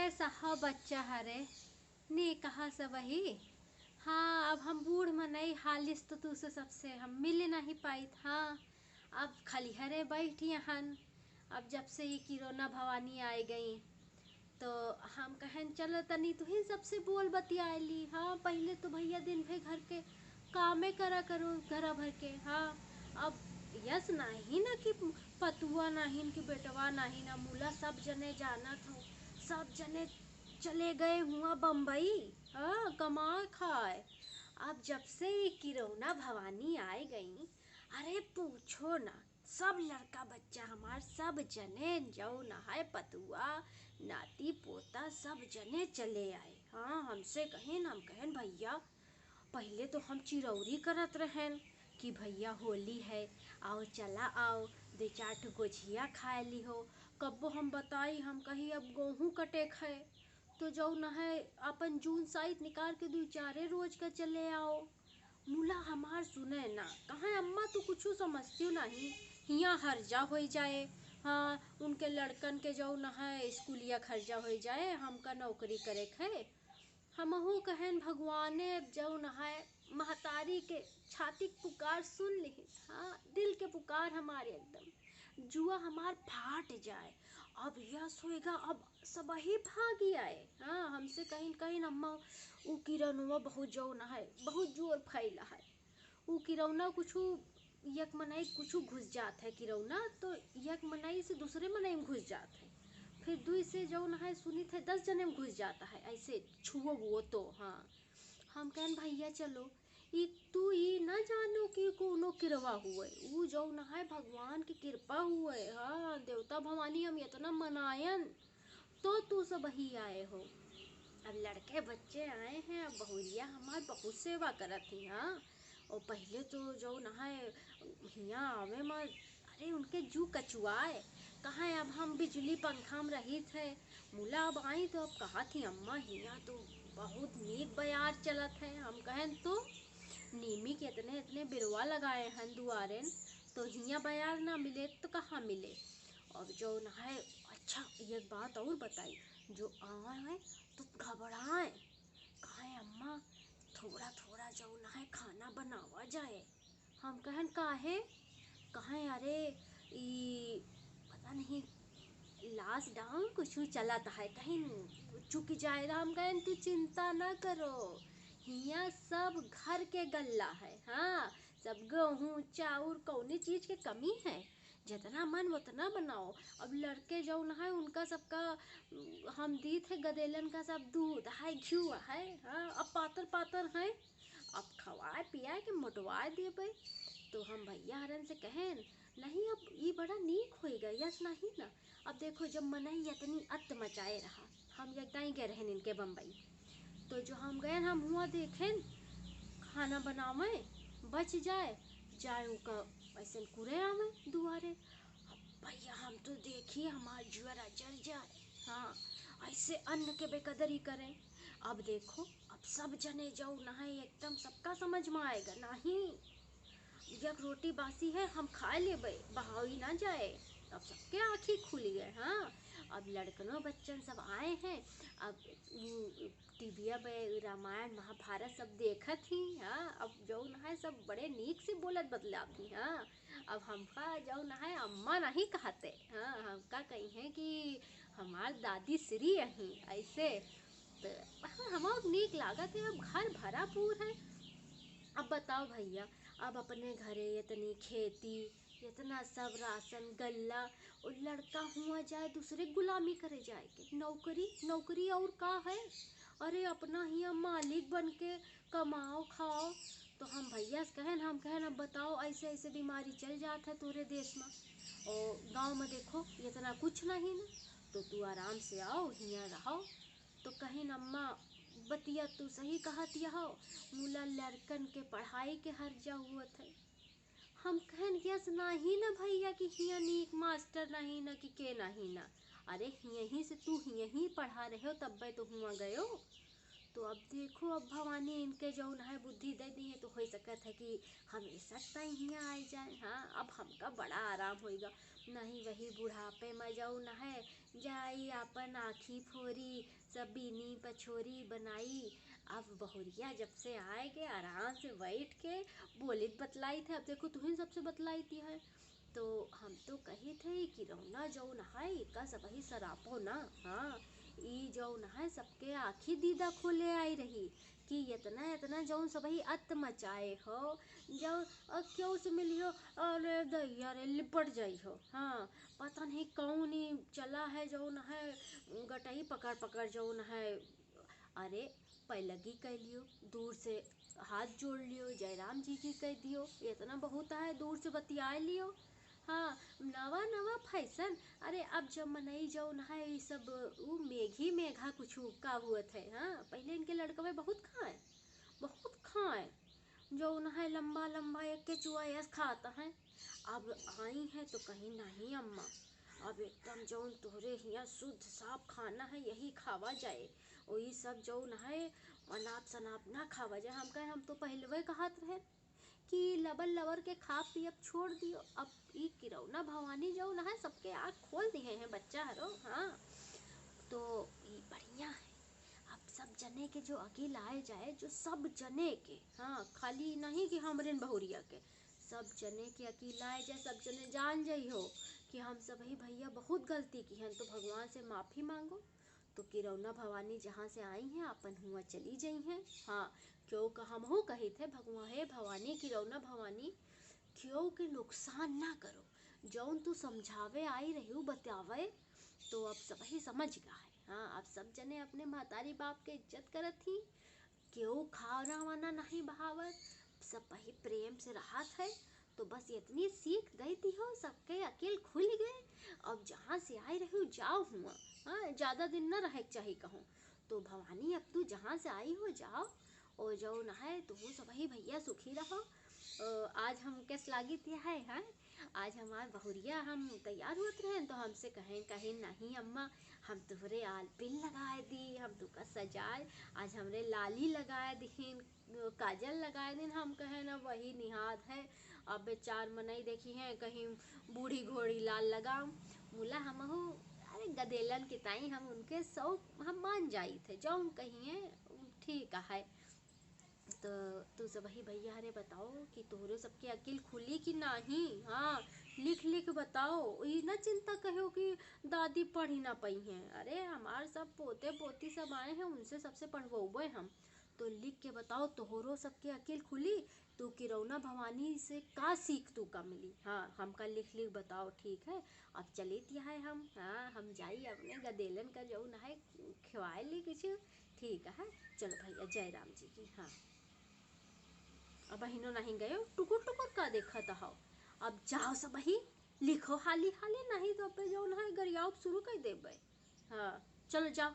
कैसा हो बच्चा हरे ने कहा सब वही। हाँ अब हम बूढ़ मनई हालिस तो तुसे सबसे हम मिल नहीं पाई। हाँ अब खाली हरे बैठी हन। अब जब से ये किरोना भवानी आई गई तो हम कहन चलो तनी तू ही सबसे बोल बतियाली। हाँ पहले तो भैया दिन भर घर के कामे करा करो घरा भर के। हाँ अब यस नहीं ना कि पतुआ नहीं कि बेटवा नहीं ना मूला सब जने जानत हो। सब जने चले गए हुआ बम्बई। हाँ कमाए खाए। अब जब से ये किरौना भवानी आई गई अरे पूछो ना सब लड़का बच्चा हमार सब जने जो नहाए पतुआ नाती पोता सब जने चले आए। हाँ हमसे कहें हम कहें भैया पहले तो हम चिरौरी करत रहें कि भैया होली है आओ चला आओ दे चार ठो गोझिया खाए ली हो। कब्बो हम बताई हम कही अब गेहूँ कटे खाए तो जो न है अपन जून साइड निकाल के दो चारे रोज का चले आओ। मूला हमार सुने ना कहाँ अम्मा तू कुछ समझती नहीं यहाँ हर्जा हो जाए। हाँ उनके लड़कन के जो न है स्कूलिया खर्चा हो जाए हमका नौकरी करे खे। हमहू कहन भगवाने जो न है महतारी के छाती के पुकार सुन ली। हाँ दिल के पुकार हमारे एकदम जुआ हमार फाट जाए। अब यस होएगा अब सब ही भागी आए। हाँ हमसे कहीं कहीं अम्मा ऊ किरणवा बहुत जो न है बहुत जोर फैला है। ऊ किरौना कुछ एक मनई कुछ घुस जात है किरौना तो एक मनई से दूसरे मनई में घुस जात है। फिर दुई से जो न है सुनी थे 10 जने में घुस जाता है ऐसे छुओ वो तो। हाँ हम कहन भैया चलो ई तू ई ना जानो कि कोनो किरवा हुए ऊ जो न है भगवान की कृपा हुए। हाँ देवता भवानी हम इतना मनायन तो तू सब ही आए हो। अब लड़के बच्चे आए हैं अब बहुरिया हमार बहुत सेवा करत थी। हाँ और पहले तो जो न है हियाँ आवे में अरे उनके जू कचुआए कहाँ अब हम बिजली पंखा में रही थे। मूला अब आई तो अब कहा थी अम्मा हियाँ तो बहुत नीक बयार चलत है। हम कहें तो नीमी के इतने इतने बिरवा लगाए हैं दुआरे तो हियाँ बयार ना मिले तो कहाँ मिले। अब जो न है अच्छा एक बात और बताई जो आए तो घबराए कहे अम्मा थोड़ा थोड़ा जो न है खाना बनावा जाए। हम कहन काहे कहें अरे ई पता नहीं लास्ट डाउन कुछ चलता है कहीं चुक जाए। हम कहें तू चिंता ना करो हियाँ सब घर के गल्ला है। हाँ सब गेहूँ चाउर कौनी चीज के कमी है जितना मन उतना बनाओ। अब लड़के जो न है उनका सबका हम दी थे गदेलन का सब दूध है घी है। हाँ अब पातर पातर है अब खवाए पियाए के मोटवाए देवे। तो हम भैया हरन से कहें नहीं अब ये बड़ा नीक हो गया यस नहीं ना। अब देखो जब मनई इतनी अत मचाए रहा हम एक ही गए रहन इनके बम्बई तो जो हम गए हम हुआ देखें खाना बनावे बच जाए जाए उका ऐसे कुरे आवे दुआरे। अब भैया हम तो देखिए हमार जुआरा जल जाए। हाँ ऐसे अन्न के बेकदरी करें। अब देखो अब सब जने जाओ नहाए एकदम सबका समझ में आएगा नहीं एक रोटी बासी है हम खा लेबे बहावी ना जाए। अब सबके आँखें खुल गए। हाँ अब लड़कनों बच्चन सब आए हैं अब टीविया पे रामायण महाभारत सब देखत ही। हाँ अब जो न है सब बड़े नीक से बोलत बतलाती। हाँ अब हमका जो न है अम्मा नहीं कहते। हाँ हमका कही है कि हमार दादी श्री यहीं ऐसे तो हाँ हम नीक लागत है। अब घर भरा पूर है। अब बताओ भैया अब अपने घरे इतनी खेती इतना सब राशन गल्ला और लड़का हुआ जाए दूसरे गुलामी करे जाए के नौकरी नौकरी और का है। अरे अपना ही हम मालिक बन के कमाओ खाओ। तो हम भैया से कहें हम कहें अब बताओ ऐसे ऐसे बीमारी चल जात है तोरे देश में और गांव में देखो इतना कुछ नहीं ना तो तू आराम से आओ हियाँ रहो। तो कहीं अम्मा बतिया तू सही कहत हो मूला लड़कन के पढ़ाई के हर्जा हुआ थे। हम कहन यस नहीं ना भैया कि हियाँ नीक मास्टर नहीं ना कि के नहीं ना। अरे यहीं से तू यहीं पढ़ा रहे हो तब तो हुआ गयो तो अब देखो, अब भवानी इनके जौन है बुद्धि दे दी है, तो हो सकत है कि हमेशा तय हियाँ आ जाए। हाँ, अब हमका बड़ा आराम होएगा। नहीं वही बुढ़ापे में जौन है जाई अपन आँखी फोरी, सब बीनी पछोरी बनाई। अब बहुरिया जब से आएगे आराम से बैठ के बोलित बतलाई थे। अब देखो तुहिन सबसे बतलाई थी है। तो हम तो कही थे कि रौना जौन है इका सब ही सरापो ना। हाँ, ई जौन है सबके आँखी दीदा खोले आई रही कि इतना इतना जौन सब ही अत मचाए हो, जौन क्यों से मिलियो, अरे दैया रे लिपट जाई हो। हाँ, पता नहीं कौन ही चला है जौन है गटई पकड़ पकड़ जौन है। अरे पैलगी कह लियो, दूर से हाथ जोड़ लियो, जयराम जी की कह दियो, इतना बहुत है दूर से बतिया लियो। हाँ, नवा नवा फैशन। अरे अब जब मनई जौन है ये सब उ मेघी मेघा कुछ का हुआ है। हाँ, पहले इनके लड़कवे बहुत खाए, बहुत खाए जौन है लंबा लंबा एक के चुआस खाता है। अब आई है तो कहीं नहीं अम्मा, अब एकदम जौन तोहरे हियाँ शुद्ध साफ खाना है यही खावा जाए। वही सब जौन है अनाप शनाप ना खावा जाए। हम कहे हम तो पहलवे कहत रहे कि लबर लबर के खा पियब छोड़ दियो। अब ई किरौना भवानी जौन है सबके आँख खोल दिए हैं बच्चा हरो। हाँ, तो ये बढ़िया है। अब सब जने के जो अकेला आए जाए, जो सब जने के, हाँ खाली नहीं कि हमरे बहुरिया के, सब जने के अकेला आए जाए, सब जने जान जाइ हो कि हम सब ही भैया बहुत गलती की हैं, तो भगवान से माफ़ी मांगो। तो किरौना भवानी जहाँ से आई हैं अपन हुआ चली जाइ हैं। हाँ, क्यों का हमहू कही थे भगवान हे भवानी किरौना भवानी, क्यों के नुकसान ना करो, जौन तू समझावे आई रही हूँ बतावे, तो अब सब ही समझ गया है। हाँ, अब सब जने अपने महतारी बाप के इज्जत करत ही, क्यों खाना वाना नहीं बहावत, सब ही प्रेम से राहत है। तो बस इतनी सीख दई थी हो, सबके अकेल खुल गए। अब जहाँ से आए रहे हो जाओ हुआ। हाँ, ज़्यादा दिन न रहे चाहिए कहूँ। तो भवानी अब तू जहाँ से आई हो जाओ, और जो न है तो वो सब ही भैया सुखी रहो। आज हम कैस लागी थी है। हाँ, आज हमार बहुरिया हम तैयार हुए रहे तो हमसे कहें कहीं नहीं अम्मा, हम तुहरे आलपिन लगाए दी, हम तुका सजाए, आज हमरे लाली लगाए दीन, काजल लगाए दिन। हम कहे ना वही निहाद है। अब चार मनई देखी हैं कहीं बूढ़ी घोड़ी लाल लगाम, बोला हमहू अरे गदेलन के ताई हम उनके सौ हम मान जाई थे जौन कहिए ठीक है। तो तू सब ही भैया रे बताओ कि तोहरे सबके अकील खुली कि नहीं। हाँ, लिख लिख बताओ, ये ना चिंता कहो कि दादी पढ़ ही ना पाई हैं। अरे हमार सब पोते पोती सब आए हैं, उनसे सबसे पढ़वोबे हम। तो लिख के बताओ तोहरो सबके अकील खुली, तू किरौना भवानी से का सीख तू का मिली। हाँ, हमका लिख लिख बताओ ठीक है। अब चले दिया है हम। हाँ, हम जाई अपने गदेलन का जो न है खिवाए ली कुछ। ठीक है, चलो भैया जय राम जी की। हाँ, अब बहिनो नहीं गए टुकुर टुकुर का देखा था। अब जाओ सब ही लिखो हाली हाली, नहीं तो अब जो है गरियाओ शुरू कर देबे। हाँ, चलो जाओ।